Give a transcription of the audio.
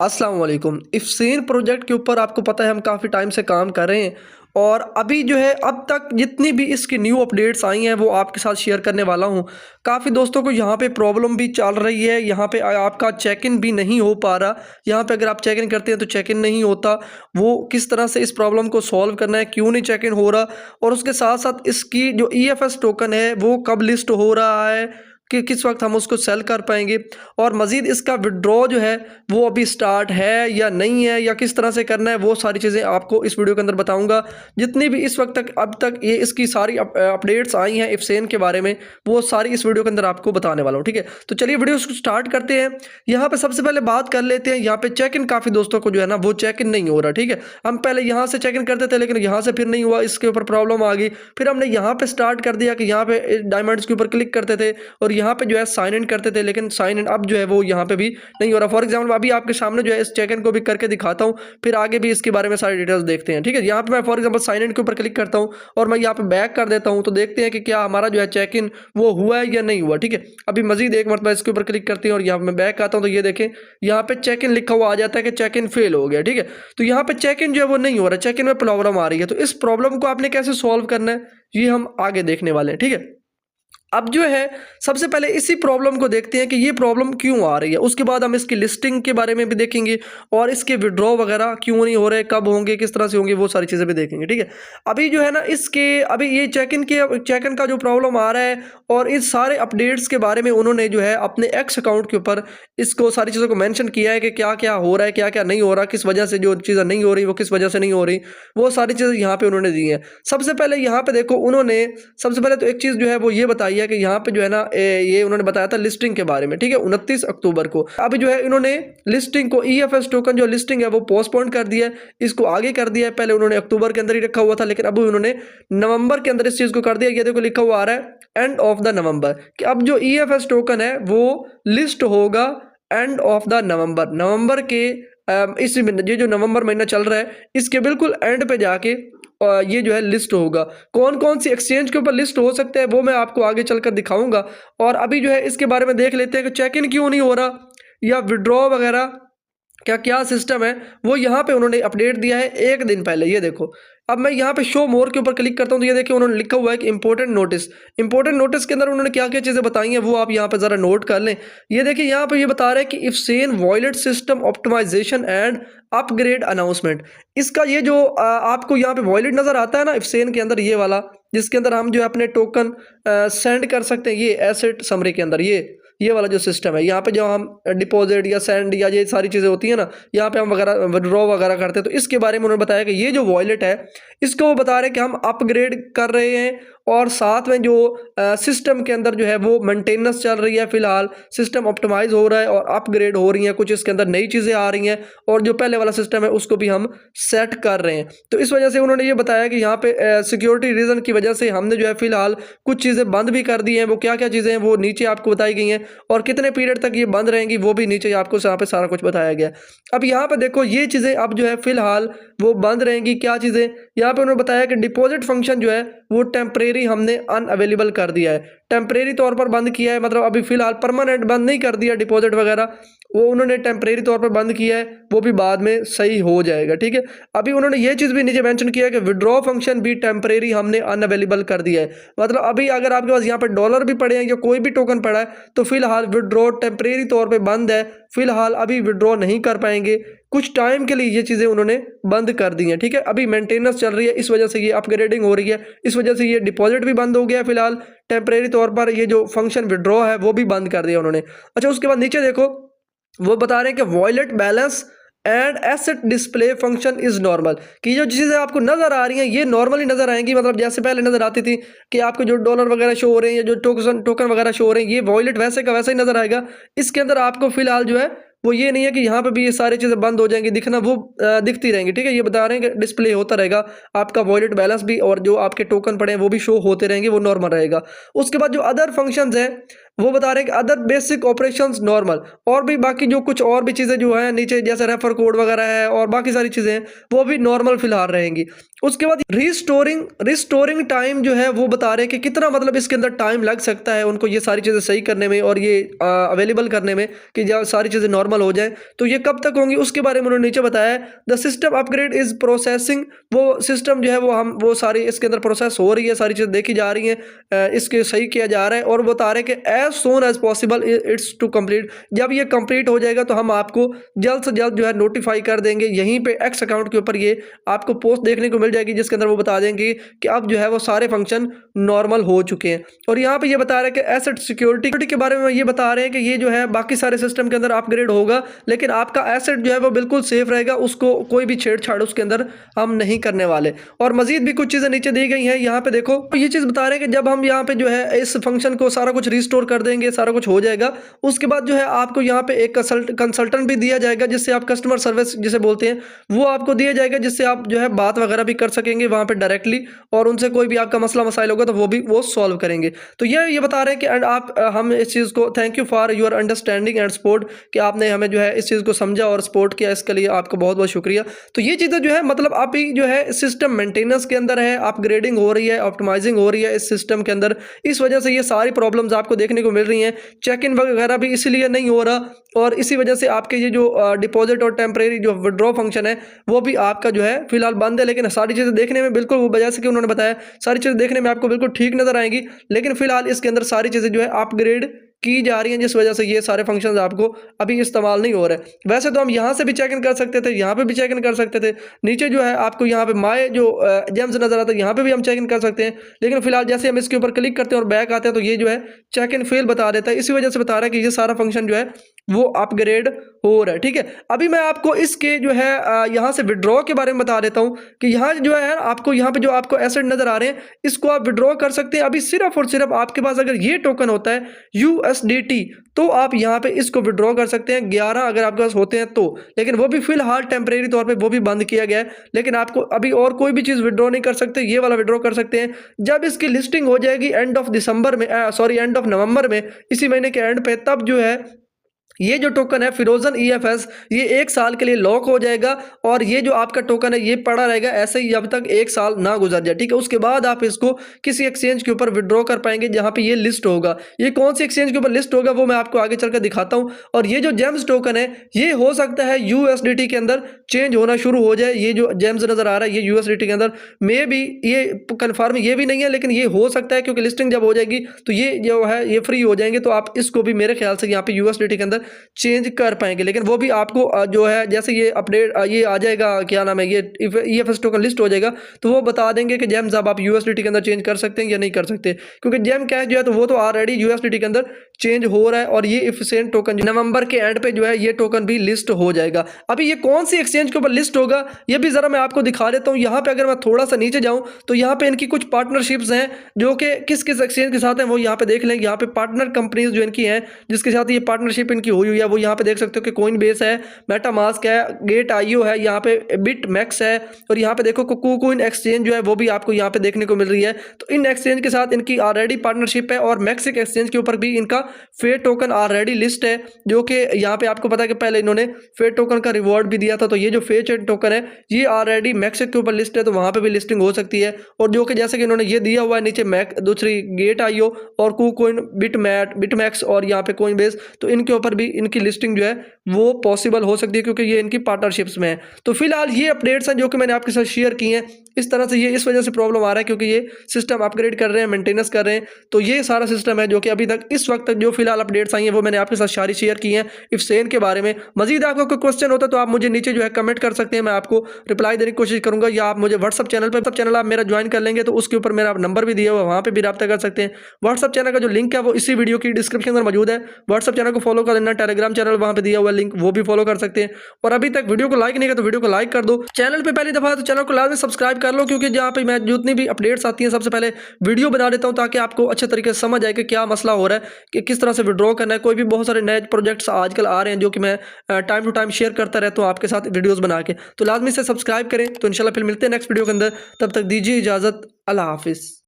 अस्सलाम वालेकुम। इफ्सेन प्रोजेक्ट के ऊपर आपको पता है हम काफ़ी टाइम से काम कर रहे हैं और अभी जो है अब तक जितनी भी इसकी न्यू अपडेट्स आई हैं वो आपके साथ शेयर करने वाला हूँ। काफ़ी दोस्तों को यहाँ पे प्रॉब्लम भी चल रही है, यहाँ पे आपका चेक इन भी नहीं हो पा रहा। यहाँ पे अगर आप चेक इन करते हैं तो चेक इन नहीं होता। वो किस तरह से इस प्रॉब्लम को सॉल्व करना है, क्यों नहीं चेक इन हो रहा, और उसके साथ साथ इसकी जो EFS टोकन है वो कब लिस्ट हो रहा है, कि किस वक्त हम उसको सेल कर पाएंगे, और मज़ीद इसका विड्रॉ जो है वो अभी स्टार्ट है या नहीं है, या किस तरह से करना है, वो सारी चीज़ें आपको इस वीडियो के अंदर बताऊंगा। जितनी भी इस वक्त तक अब तक ये इसकी सारी अपडेट्स आई हैं इफ्सेन के बारे में, वो सारी इस वीडियो के अंदर आपको बताने वाला हूँ। ठीक है, तो चलिए वीडियो स्टार्ट करते हैं। यहाँ पे सबसे पहले बात कर लेते हैं, यहाँ पे चेक इन काफ़ी दोस्तों को जो है ना वो चेक इन नहीं हो रहा। ठीक है, हम पहले यहाँ से चेक इन करते थे लेकिन यहाँ से फिर नहीं हुआ, इसके ऊपर प्रॉब्लम आ गई। फिर हमने यहाँ पे स्टार्ट कर दिया कि यहाँ पे डायमंड्स के ऊपर क्लिक करते थे और यहाँ पे जो है साइन इन करते थे, लेकिन साइन इन अब जो है वो यहाँ पे भी नहीं हो रहा। फॉर एग्जाम्पल अभी आपके सामने जो है इस चेक इन को भी करके दिखाता हूँ, फिर आगे भी इसके बारे में सारी डिटेल्स देखते हैं। ठीक है, यहाँ पे मैं फॉर एग्जाम्पल साइन इन के ऊपर क्लिक करता हूँ और मैं यहाँ पे बैक कर देता हूँ, तो देखते हैं कि क्या हमारा जो है चेक इन वो हुआ है या नहीं हुआ। ठीक है, अभी मजीद एक मरतबा इसके ऊपर क्लिक करते हैं और यहाँ पे मैं बैक आता हूँ, तो ये देखें यहाँ पे चेक इन लिखा हुआ आ जाता है कि चेक इन फेल हो गया। ठीक है, तो यहाँ पे चेक इन जो है वो नहीं हो रहा, चेक इन में प्रॉब्लम आ रही है। तो इस प्रॉब्लम को आपने कैसे सॉल्व करना है ये हम आगे देखने वाले हैं। ठीक है, अब जो है सबसे पहले इसी प्रॉब्लम को देखते हैं कि ये प्रॉब्लम क्यों आ रही है, उसके बाद हम इसकी लिस्टिंग के बारे में भी देखेंगे और इसके विड्रॉ वगैरह क्यों नहीं हो रहे, कब होंगे, किस तरह से होंगे, वो सारी चीज़ें भी देखेंगे। ठीक है, अभी जो है ना इसके अभी ये चेक इन का जो प्रॉब्लम आ रहा है और इस सारे अपडेट्स के बारे में उन्होंने जो है अपने एक्स अकाउंट के ऊपर इसको सारी चीज़ों को मेंशन किया है कि क्या क्या हो रहा है, क्या क्या नहीं हो रहा, किस वजह से जो चीज़ें नहीं हो रही वो किस वजह से नहीं हो रही, वो सारी चीज़ें यहाँ पे उन्होंने दी हैं। सबसे पहले यहाँ पे देखो, उन्होंने सबसे पहले तो एक चीज़ जो है वो ये बताई है कि यहाँ पे जो है ना ये उन्होंने बताया था लिस्टिंग के बारे में। ठीक है, 29 अक्टूबर को अभी जो है इन्होंने लिस्टिंग को EFS टोकन जो लिस्टिंग है वो पोस्टपोन कर दिया है, इसको आगे कर दिया है। पहले उन्होंने अक्टूबर के अंदर ही रखा हुआ था, लेकिन अब उन्होंने नवंबर के अंदर इस चीज़ को कर दिया। ये देखो लिखा हुआ आ रहा है एंड ऑफ द नवंबर, कि अब जो EFS टोकन है वो लिस्ट होगा एंड ऑफ द नवंबर के इस ये जो नवंबर महीना चल रहा है इसके बिल्कुल एंड पे जाके ये जो है लिस्ट होगा। कौन कौन सी एक्सचेंज के ऊपर लिस्ट हो सकते हैं वो मैं आपको आगे चलकर दिखाऊंगा। और अभी जो है इसके बारे में देख लेते हैं कि चेक इन क्यों नहीं हो रहा या विड्रॉ वगैरह क्या क्या सिस्टम है, वो यहाँ पे उन्होंने अपडेट दिया है एक दिन पहले। ये देखो, अब मैं यहाँ पे शो मोर के ऊपर क्लिक करता हूँ तो ये देखिए उन्होंने लिखा हुआ है कि इंपॉर्टेंट नोटिस के अंदर उन्होंने क्या क्या चीज़ें बताई हैं वो आप यहाँ पे ज़रा नोट कर लें। ये देखिए यहाँ पे ये बता रहे हैं कि इफ्सेन wallet system optimization and upgrade announcement. इसका ये जो आपको यहाँ पे वॉलेट नज़र आता है ना इफ्सेन के अंदर, ये वाला जिसके अंदर हम जो है अपने टोकन सेंड कर सकते हैं, ये एसेट समरी के अंदर ये वाला जो सिस्टम है, यहाँ पे जो हम डिपॉजिट या सेंड या ये सारी चीज़ें होती है ना, यहाँ पे हम वगैरह विड्रॉ वगैरह करते हैं, तो इसके बारे में उन्होंने बताया कि ये जो वॉलेट है इसको वो बता रहे हैं कि हम अपग्रेड कर रहे हैं और साथ में जो सिस्टम के अंदर जो है वो मेंटेनेंस चल रही है। फिलहाल सिस्टम ऑप्टिमाइज हो रहा है और अपग्रेड हो रही हैं, कुछ इसके अंदर नई चीज़ें आ रही हैं और जो पहले वाला सिस्टम है उसको भी हम सेट कर रहे हैं। तो इस वजह से उन्होंने ये बताया कि यहाँ पे सिक्योरिटी रीज़न की वजह से हमने जो है फिलहाल कुछ चीज़ें बंद भी कर दी हैं। वो क्या क्या चीज़ें हैं वो नीचे आपको बताई गई हैं और कितने पीरियड तक ये बंद रहेंगी वो भी नीचे आपको यहाँ पे सारा कुछ बताया गया। अब यहाँ पे देखो ये चीज़ें अब जो है फिलहाल वो बंद रहेंगी। क्या चीज़ें, यहाँ पे उन्होंने बताया कि डिपॉजिट फंक्शन जो है वो टेम्परेरी हमने अनअवेलेबल कर दिया है, टेम्परेरी तौर पर बंद किया है, मतलब अभी फिलहाल परमानेंट बंद नहीं कर दिया डिपॉजिट वगैरह, वो उन्होंने टेम्परेरी तौर पर बंद किया है, वो भी बाद में सही हो जाएगा। ठीक है, अभी उन्होंने ये चीज़ भी नीचे मेंशन किया है कि विड्रॉ फंक्शन भी टेम्परेरी हमने अनअवेलेबल कर दिया है। मतलब अभी अगर आपके पास यहाँ पर डॉलर भी पड़े हैं या कोई भी टोकन पड़ा है तो फिलहाल विड्रॉ टेम्परेरी तौर पर बंद है, फिलहाल अभी विड्रॉ नहीं कर पाएंगे, कुछ टाइम के लिए ये चीज़ें उन्होंने बंद कर दी हैं। ठीक है, अभी मेंटेनेंस चल रही है, इस वजह से ये अपग्रेडिंग हो रही है, इस वजह से ये डिपॉजिट भी बंद हो गया फिलहाल टेम्परेरी तौर पर, ये जो फंक्शन विड्रॉ है वो भी बंद कर दिया उन्होंने। अच्छा, उसके बाद नीचे देखो वो बता रहे हैं कि wallet balance and asset display function is normal, कि जो चीज़ें आपको नज़र आ रही हैं ये नॉर्मली नज़र आएंगी, मतलब जैसे पहले नज़र आती थी कि आपको जो डॉलर वगैरह शो हो रहे हैं या जो टोकन वगैरह शो हो रहे हैं, ये वॉलेट वैसे का वैसा ही नज़र आएगा। इसके अंदर आपको फिलहाल जो है वो ये नहीं है कि यहाँ पे भी ये सारी चीज़ें बंद हो जाएंगी दिखना, वो दिखती रहेंगी। ठीक है, ये बता रहे हैं कि डिस्प्ले होता रहेगा आपका वॉलेट बैलेंस भी और जो आपके टोकन पड़े हैं वो भी शो होते रहेंगे, वो नॉर्मल रहेगा। उसके बाद जो अदर फंक्शंस हैं वो बता रहे हैं कि अदर बेसिक ऑपरेशंस नॉर्मल, और भी बाकी जो कुछ और भी चीज़ें जो है नीचे जैसे रेफर कोड वगैरह है और बाकी सारी चीज़ें हैं वो भी नॉर्मल फिलहाल रहेंगी। उसके बाद रिस्टोरिंग टाइम जो है वो बता रहे हैं कि कितना मतलब इसके अंदर टाइम लग सकता है उनको ये सारी चीज़ें सही करने में और ये अवेलेबल करने में कि जब सारी चीज़ें नॉर्मल हो जाए तो ये कब तक होंगी उसके बारे में उन्होंने नीचे बताया है। The system upgrade is processing, वो सिस्टम जो है वो सारी इसके अंदर प्रोसेस हो रही है, सारी चीज़ें देखी जा रही हैं, इसके सही किया जा रहा है और वो बता रहे हैं कि as soon as possible it's to complete, जब ये कंप्लीट हो जाएगा तो हम आपको जल्द से जल्द जो है नोटिफाई कर देंगे। यहीं पे एक्स अकाउंट के ऊपर ये आपको पोस्ट देखने को मिल जाएगी जिसके अंदर वो बता देंगे कि अब जो है वो सारे फंक्शन नॉर्मल हो चुके हैं। और यहाँ पे ये बता रहे हैं कि एसेट सिक्योरिटी के बारे में ये बता रहे हैं कि ये जो है बाकी सारे सिस्टम के अंदर अपग्रेड होगा लेकिन आपका एसेट जो है वो बिल्कुल सेफ रहेगा, उसको कोई भी छेड़छाड़ उसके अंदर हम नहीं करने वाले। और मजीद भी कुछ चीज़ें नीचे दी गई हैं, यहाँ पे देखो ये चीज़ बता रहे हैं कि जब हम यहाँ पे जो है इस फंक्शन को सारा कुछ रिस्टोर कर देंगे, सारा कुछ हो जाएगा, उसके बाद जो है आपको यहाँ पे एक कंसल्टेंट भी दिया जाएगा जिससे आप कस्टमर सर्विस जिसे बोलते हैं वो आपको दिया जाएगा, जिससे आप जो है बात वगैरह भी कर सकेंगे वहाँ पे डायरेक्टली और उनसे कोई भी आपका मसला मसाइल होगा तो वो सॉल्व करेंगे। तो ये बता रहे हैं कि एंड आप हम इस चीज़ को thank you for your understanding and support, कि आपने हमें जो है इस चीज़ को समझा और सपोर्ट किया, इसके लिए आपको बहुत बहुत शुक्रिया। तो ये चीज़ें जो है मतलब अभी जो है सिस्टम मेंटेनेंस के अंदर है, अपग्रेडिंग हो रही है, ऑप्टिमाइजिंग हो रही है इस सिस्टम के अंदर, इस वजह से ये सारी प्रॉब्लम्स आपको देखने को मिल रही हैं। चेक इन वगैरह भी इसलिए नहीं हो रहा और इसी वजह से आपके ये जो डिपॉजिट और टेम्परेरी जो विड्रॉ फंक्शन है वो भी आपका जो है फिलहाल बंद है। लेकिन सारी चीज़ें देखने में बिल्कुल वो वजह से कि उन्होंने बताया सारी चीज़ें देखने में आपको बिल्कुल ठीक नज़र आएंगी, लेकिन फिलहाल इसके अंदर सारी चीज़ें जो है अपग्रेड की जा रही हैं जिस वजह से ये सारे फंक्शंस आपको अभी इस्तेमाल नहीं हो रहे। वैसे तो हम यहाँ से भी चेक इन कर सकते थे, यहाँ पे भी चेक इन कर सकते थे, नीचे जो है आपको यहाँ पे माय जो जेम्स नज़र आता है यहाँ पे भी हम चेक इन कर सकते हैं, लेकिन फिलहाल जैसे हम इसके ऊपर क्लिक करते हैं और बैक आते हैं तो ये जो है चेक इन फेल बता देता है। इसी वजह से बता रहा है कि ये सारा फंक्शन जो है वो अपग्रेड हो रहा है। ठीक है, अभी मैं आपको इसके जो है यहाँ से विड्रॉ के बारे में बता देता हूँ कि यहाँ जो है आपको यहाँ पे जो आपको एसेट नज़र आ रहे हैं इसको आप विड्रॉ कर सकते हैं। अभी सिर्फ और सिर्फ आपके पास अगर ये टोकन होता है USDT तो आप यहाँ पे इसको विड्रॉ कर सकते हैं 11 अगर आपके पास होते हैं तो, लेकिन वो भी फिलहाल टेम्परेरी तौर पे वो भी बंद किया गया है। लेकिन आपको अभी और कोई भी चीज़ विड्रॉ नहीं कर सकते, ये वाला विड्रॉ कर सकते हैं जब इसकी लिस्टिंग हो जाएगी एंड ऑफ दिसंबर में, एंड ऑफ नवंबर में, इसी महीने के एंड पे, तब जो है ये जो टोकन है फिरोजन EFS ये 1 साल के लिए लॉक हो जाएगा और ये जो आपका टोकन है ये पड़ा रहेगा ऐसे ही जब तक 1 साल ना गुजर जाए। ठीक है, उसके बाद आप इसको किसी एक्सचेंज के ऊपर विड्रॉ कर पाएंगे जहां पे ये लिस्ट होगा। ये कौन सी एक्सचेंज के ऊपर लिस्ट होगा वो मैं आपको आगे चलकर दिखाता हूं। और ये जो जेम्स टोकन है ये हो सकता है USDT के अंदर चेंज होना शुरू हो जाए। ये जो जेम्स नजर आ रहा है ये USDT के अंदर मे भी, ये कन्फर्म ये भी नहीं है लेकिन ये हो सकता है क्योंकि लिस्टिंग जब हो जाएगी तो ये जो है ये फ्री हो जाएंगे, तो आप इसको भी मेरे ख्याल से यहाँ पे USDT के अंदर चेंज कर पाएंगे। लेकिन वो भी आपको जो है जैसे ये अपडेट ये आ जाएगा, क्या नाम है, ये EFS टोकन लिस्ट हो जाएगा तो वो बता देंगे कि जेम्स अब आप USDT के अंदर चेंज कर सकते हैं या नहीं कर सकते, क्योंकि जेम कैश जो है तो वो तो ऑलरेडी USDT के अंदर चेंज हो रहा है और ये इफिशिएंट टोकन नवंबर के एंड पे जो है ये टोकन भी लिस्ट हो जाएगा। अभी ये कौन सी एक्सचेंज के ऊपर लिस्ट होगा ये भी जरा मैं आपको दिखा देता हूँ। यहाँ पे अगर मैं थोड़ा सा नीचे जाऊँ तो यहाँ पे इनकी कुछ पार्टनरशिप्स हैं जो कि किस किस एक्सचेंज के साथ हैं वो यहाँ पे देख लेंगे। यहाँ पे पार्टनर कंपनीज जो इनकी हैं जिसके साथ ये पार्टनरशिप इनकी हुई है वो यहाँ पे देख सकते हो कि कोइनबेस है, मेटामास्क है, Gate.io है, यहाँ पे BitMEX है और यहाँ पे देखो KuCoin एक्सचेंज जो है वो भी आपको यहाँ पे देखने को मिल रही है। तो इन एक्सचेंज के साथ इनकी ऑलरेडी पार्टनरशिप है और मैक्सिक एक्सचेंज के ऊपर भी इनका फेयर टोकन ऑलरेडी लिस्ट है, जो कि यहाँ पे आपको पता है कि पहले इन्होंने फेयर टोकन का रिवॉर्ड भी दिया था। तो ये जो फेयर टोकन है ये ऑलरेडी मैक्सिक के ऊपर लिस्ट है तो वहाँ पे भी लिस्टिंग हो सकती है। और जो कि जैसे कि इन्होंने ये दिया हुआ है नीचे दूसरी Gate.io और KuCoin, BitMEX और यहाँ पे कोइनबेस, तो इनके ऊपर भी इनकी लिस्टिंग जो है वो पॉसिबल हो सकती है क्योंकि ये इनकी पार्टनरशिप्स में है। तो फिलहाल ये अपडेट्स हैं जो कि मैंने आपके साथ शेयर की हैं। इस तरह से ये इस वजह से प्रॉब्लम आ रहा है क्योंकि ये सिस्टम अपग्रेड कर रहे हैं, मेंटेनेंस कर रहे हैं। तो ये सारा सिस्टम है जो कि अभी तक इस वक्त तक जो फिलहाल अपडेट्स आई हैं वो मैंने आपके साथ सारी शेयर की हैं इफसेन के बारे में। मजीद आपको कोई क्वेश्चन होता है तो आप मुझे नीचे जो है कमेंट कर सकते हैं, मैं आपको रिप्लाई देने की कोशिश करूंगा, या आप मुझे व्हाट्सअप चैनल आप मेरा ज्वाइन कर लेंगे तो उसके ऊपर मेरा नंबर भी दिया हुआ है, वहाँ पर भी रब्ता कर सकते हैं। व्हाट्सअप चैनल का जो लिंक है वो इसी वीडियो की डिस्क्रिप्शन में मौजूद है। व्हाट्सअप चैनल को फॉलो कर लेना, टेलीग्राम चैनल वहाँ पे दिया हुआ लिंक वो भी फॉलो कर सकते हैं। और अभी तक वीडियो को लाइक नहीं किया तो वीडियो को लाइक कर दो। चैनल पे पहली दफा तो चैनल को लाजमी सब्सक्राइब कर लो क्योंकि जहाँ पे मैं जितनी भी अपडेट्स आती हैं सबसे पहले वीडियो बना देता हूँ ताकि आपको अच्छे तरीके से समझ आए कि क्या मसला हो रहा है, कि किस तरह से विड्रॉ करना है। कोई भी बहुत सारे नए प्रोजेक्ट्स आजकल आ रहे हैं जो कि मैं टाइम टू टाइम शेयर करता रहता हूँ आपके साथ वीडियोस बना के। तो लाजमी से सब्सक्राइब करें। तो इंशाल्लाह फिर मिलते हैं नेक्स्ट वीडियो के अंदर, तब तक दीजिए इजाज़त। अल्लाह हाफिज़।